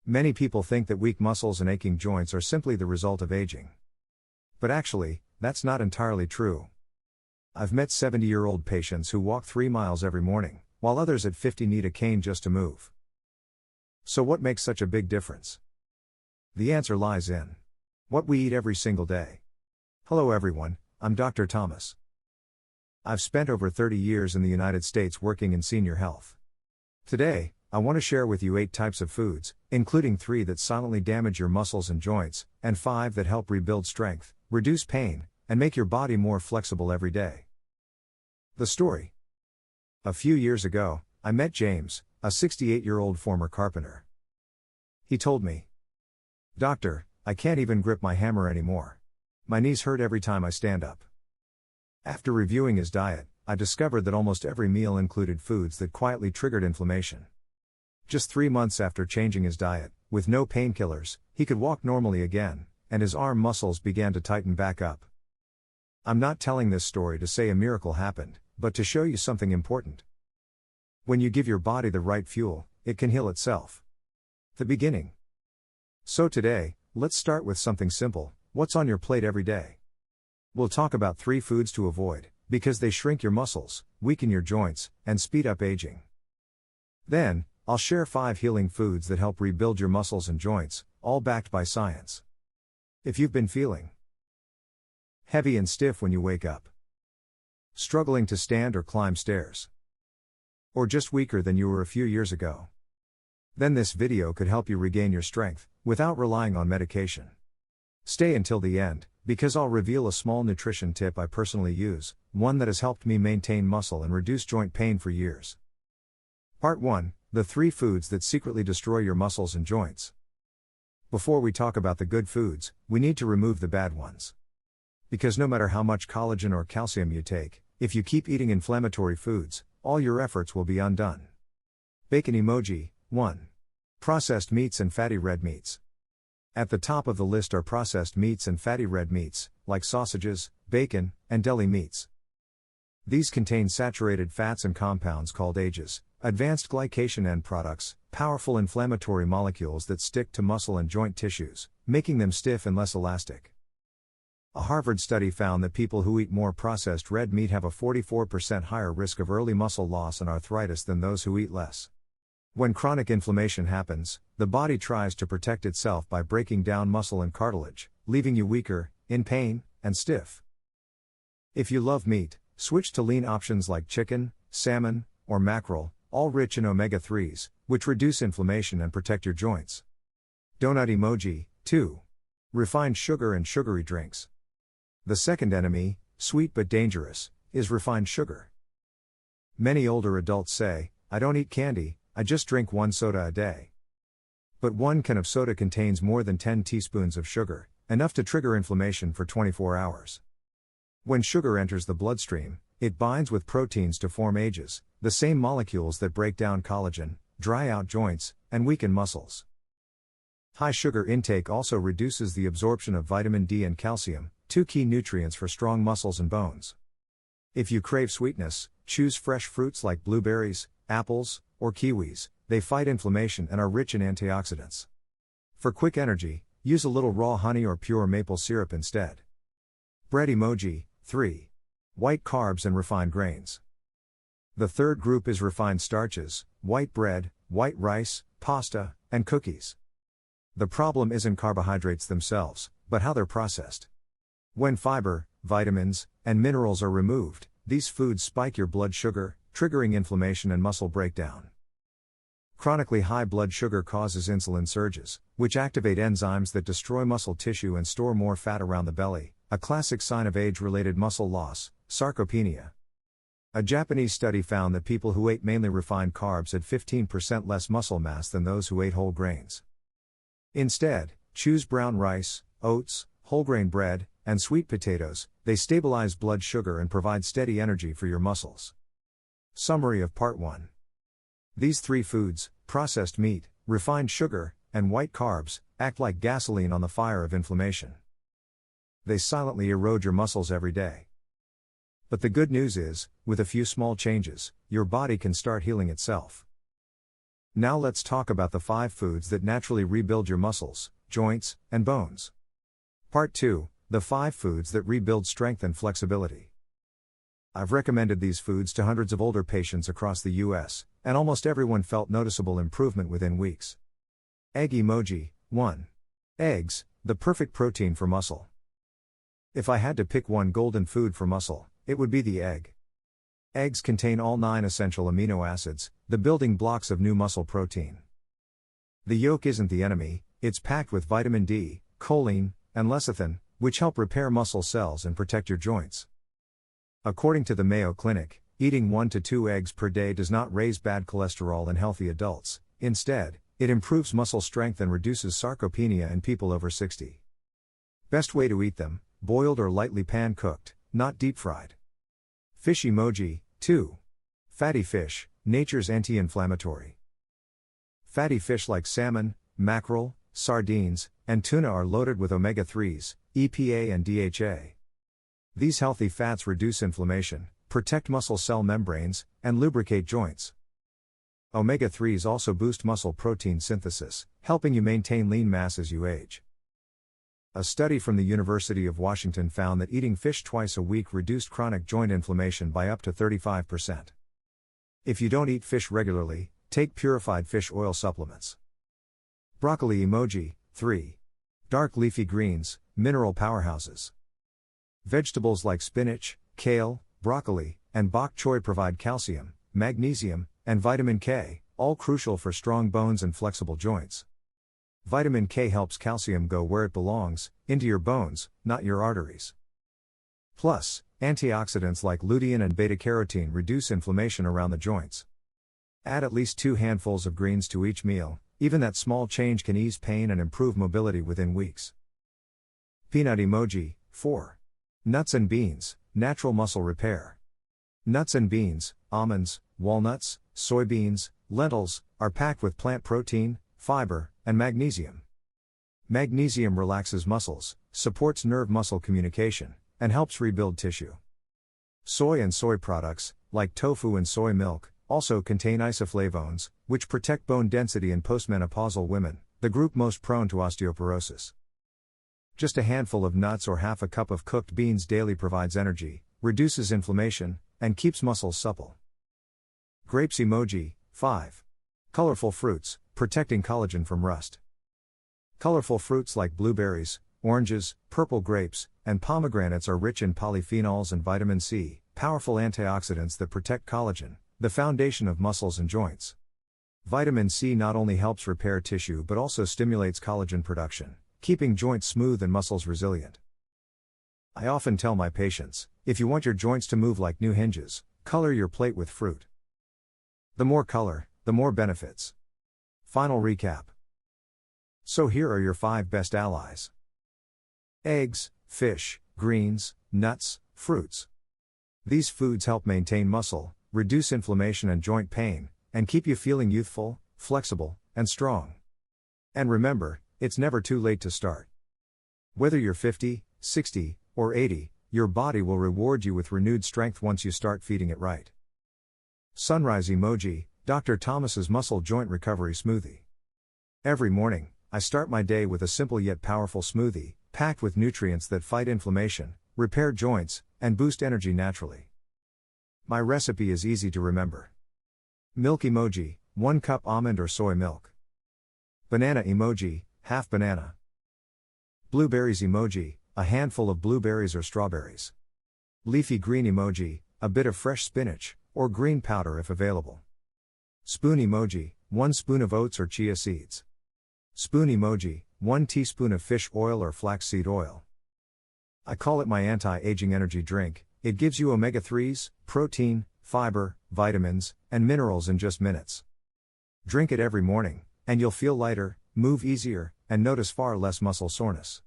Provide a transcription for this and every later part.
Many people think that weak muscles and aching joints are simply the result of aging. But actually, that's not entirely true. I've met 70-year-old patients who walk 3 miles every morning, while others at 50 need a cane just to move. So what makes such a big difference? The answer lies in what we eat every single day. Hello everyone, I'm Dr. Thomas. I've spent over 30 years in the United States working in senior health. Today, I want to share with you 8 types of foods, including 3 that silently damage your muscles and joints, and 5 that help rebuild strength, reduce pain, and make your body more flexible every day. The story. A few years ago, I met James, a 68-year-old former carpenter. He told me, "Doctor, I can't even grip my hammer anymore. My knees hurt every time I stand up." After reviewing his diet, I discovered that almost every meal included foods that quietly triggered inflammation. Just 3 months after changing his diet, with no painkillers, he could walk normally again, and his arm muscles began to tighten back up. I'm not telling this story to say a miracle happened, but to show you something important. When you give your body the right fuel, it can heal itself. The beginning. So today, let's start with something simple. What's on your plate every day? We'll talk about 3 foods to avoid, because they shrink your muscles, weaken your joints, and speed up aging. Then, I'll share 5 healing foods that help rebuild your muscles and joints, all backed by science. If you've been feeling heavy and stiff when you wake up, struggling to stand or climb stairs, or just weaker than you were a few years ago, then this video could help you regain your strength, without relying on medication. Stay until the end, because I'll reveal a small nutrition tip I personally use, one that has helped me maintain muscle and reduce joint pain for years. Part 1. The 3 foods that secretly destroy your muscles and joints. Before we talk about the good foods, we need to remove the bad ones. Because no matter how much collagen or calcium you take, if you keep eating inflammatory foods, all your efforts will be undone. Bacon emoji. 1. Processed meats and fatty red meats. At the top of the list are processed meats and fatty red meats, like sausages, bacon, and deli meats. These contain saturated fats and compounds called AGEs, advanced glycation end products, powerful inflammatory molecules that stick to muscle and joint tissues, making them stiff and less elastic. A Harvard study found that people who eat more processed red meat have a 44% higher risk of early muscle loss and arthritis than those who eat less. When chronic inflammation happens, the body tries to protect itself by breaking down muscle and cartilage, leaving you weaker, in pain, and stiff. If you love meat, switch to lean options like chicken, salmon, or mackerel, all rich in omega-3s, which reduce inflammation and protect your joints. Donut emoji. 2. Refined sugar and sugary drinks. The second enemy, sweet but dangerous, is refined sugar. Many older adults say, "I don't eat candy, I just drink 1 soda a day." But 1 can of soda contains more than 10 teaspoons of sugar, enough to trigger inflammation for 24 hours. When sugar enters the bloodstream, it binds with proteins to form AGEs, the same molecules that break down collagen, dry out joints, and weaken muscles. High sugar intake also reduces the absorption of vitamin D and calcium, 2 key nutrients for strong muscles and bones. If you crave sweetness, choose fresh fruits like blueberries, apples, or kiwis. They fight inflammation and are rich in antioxidants. For quick energy, use a little raw honey or pure maple syrup instead. Bread emoji. 3. White carbs and refined grains. The third group is refined starches, white bread, white rice, pasta, and cookies. The problem isn't carbohydrates themselves, but how they're processed. When fiber, vitamins, and minerals are removed, these foods spike your blood sugar, triggering inflammation and muscle breakdown. Chronically high blood sugar causes insulin surges, which activate enzymes that destroy muscle tissue and store more fat around the belly, a classic sign of age-related muscle loss, sarcopenia. A Japanese study found that people who ate mainly refined carbs had 15% less muscle mass than those who ate whole grains. Instead, choose brown rice, oats, whole grain bread, and sweet potatoes. They stabilize blood sugar and provide steady energy for your muscles. Summary of Part 1. These 3 foods, processed meat, refined sugar, and white carbs, act like gasoline on the fire of inflammation. They silently erode your muscles every day. But the good news is, with a few small changes, your body can start healing itself. Now let's talk about the 5 foods that naturally rebuild your muscles, joints, and bones. Part 2, the 5 foods that rebuild strength and flexibility. I've recommended these foods to hundreds of older patients across the US, and almost everyone felt noticeable improvement within weeks. Egg emoji, 1. Eggs, the perfect protein for muscle. If I had to pick one golden food for muscle, it would be the egg. Eggs contain all 9 essential amino acids, the building blocks of new muscle protein. The yolk isn't the enemy, it's packed with vitamin D, choline, and lecithin, which help repair muscle cells and protect your joints. According to the Mayo Clinic, eating 1 to 2 eggs per day does not raise bad cholesterol in healthy adults. Instead, it improves muscle strength and reduces sarcopenia in people over 60. Best way to eat them: boiled or lightly pan-cooked, not deep-fried. Fish emoji, 2. Fatty fish, nature's anti-inflammatory. Fatty fish like salmon, mackerel, sardines, and tuna are loaded with omega-3s, EPA and DHA. These healthy fats reduce inflammation, protect muscle cell membranes, and lubricate joints. Omega-3s also boost muscle protein synthesis, helping you maintain lean mass as you age. A study from the University of Washington found that eating fish twice a week reduced chronic joint inflammation by up to 35%. If you don't eat fish regularly, take purified fish oil supplements. Broccoli emoji, 3. Dark leafy greens, mineral powerhouses. Vegetables like spinach, kale, broccoli, and bok choy provide calcium, magnesium, and vitamin K, all crucial for strong bones and flexible joints. Vitamin K helps calcium go where it belongs, into your bones, not your arteries. Plus, antioxidants like lutein and beta-carotene reduce inflammation around the joints. Add at least 2 handfuls of greens to each meal, even that small change can ease pain and improve mobility within weeks. Peanut emoji, 4. Nuts and beans, natural muscle repair. Nuts and beans, almonds, walnuts, soybeans, lentils, are packed with plant protein, fiber, and magnesium. Magnesium relaxes muscles, supports nerve-muscle communication, and helps rebuild tissue. Soy and soy products, like tofu and soy milk, also contain isoflavones, which protect bone density in postmenopausal women, the group most prone to osteoporosis. Just a handful of nuts or half a cup of cooked beans daily provides energy, reduces inflammation, and keeps muscles supple. Grapes emoji, 5. Colorful fruits, protecting collagen from rust. Colorful fruits like blueberries, oranges, purple grapes, and pomegranates are rich in polyphenols and vitamin C, powerful antioxidants that protect collagen, the foundation of muscles and joints. Vitamin C not only helps repair tissue but also stimulates collagen production, keeping joints smooth and muscles resilient. I often tell my patients, if you want your joints to move like new hinges, color your plate with fruit. The more color, the more benefits. Final recap. So here are your 5 best allies. Eggs, fish, greens, nuts, fruits. These foods help maintain muscle, reduce inflammation and joint pain, and keep you feeling youthful, flexible, and strong. And remember, it's never too late to start. Whether you're 50, 60, or 80, your body will reward you with renewed strength once you start feeding it right. Sunrise emoji, Dr. Thomas's Muscle Joint Recovery Smoothie. Every morning, I start my day with a simple yet powerful smoothie, packed with nutrients that fight inflammation, repair joints, and boost energy naturally. My recipe is easy to remember. Milk emoji, 1 cup almond or soy milk. Banana emoji, half banana. Blueberries emoji, a handful of blueberries or strawberries. Leafy green emoji, a bit of fresh spinach, or green powder if available. Spoon emoji, 1 spoon of oats or chia seeds. Spoon emoji, 1 teaspoon of fish oil or flaxseed oil. I call it my anti-aging energy drink. It gives you omega-3s, protein, fiber, vitamins, and minerals in just minutes. Drink it every morning, and you'll feel lighter, move easier, and notice far less muscle soreness.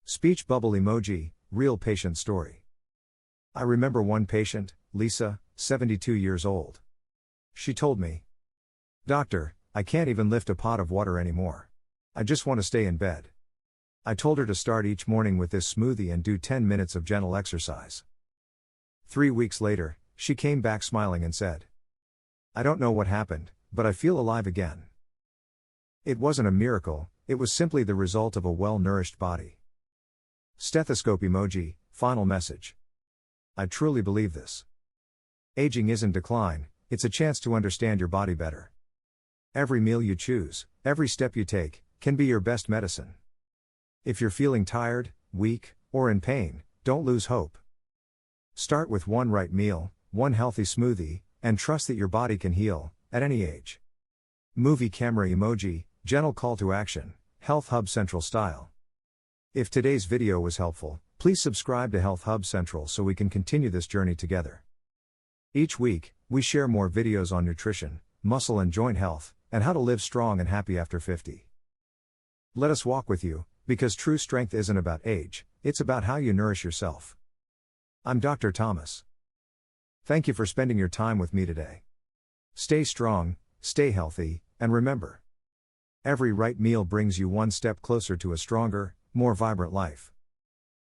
Speech bubble emoji, real patient story. I remember one patient, Lisa, 72 years old. She told me, "Doctor, I can't even lift a pot of water anymore. I just want to stay in bed." I told her to start each morning with this smoothie and do 10 minutes of gentle exercise. 3 weeks later, she came back smiling and said, "I don't know what happened, but I feel alive again. It wasn't a miracle, it was simply the result of a well-nourished body. Stethoscope emoji, final message. I truly believe this. Aging isn't decline, it's a chance to understand your body better. Every meal you choose, every step you take, can be your best medicine. If you're feeling tired, weak, or in pain, don't lose hope. Start with one right meal, one healthy smoothie, and trust that your body can heal, at any age. Movie camera emoji, gentle call to action, Health Hub Central style. If today's video was helpful, please subscribe to Health Hub Central so we can continue this journey together. Each week, we share more videos on nutrition, muscle and joint health, and how to live strong and happy after 50. Let us walk with you, because true strength isn't about age, it's about how you nourish yourself. I'm Dr. Thomas. Thank you for spending your time with me today. Stay strong, stay healthy, and remember, every right meal brings you one step closer to a stronger, more vibrant life.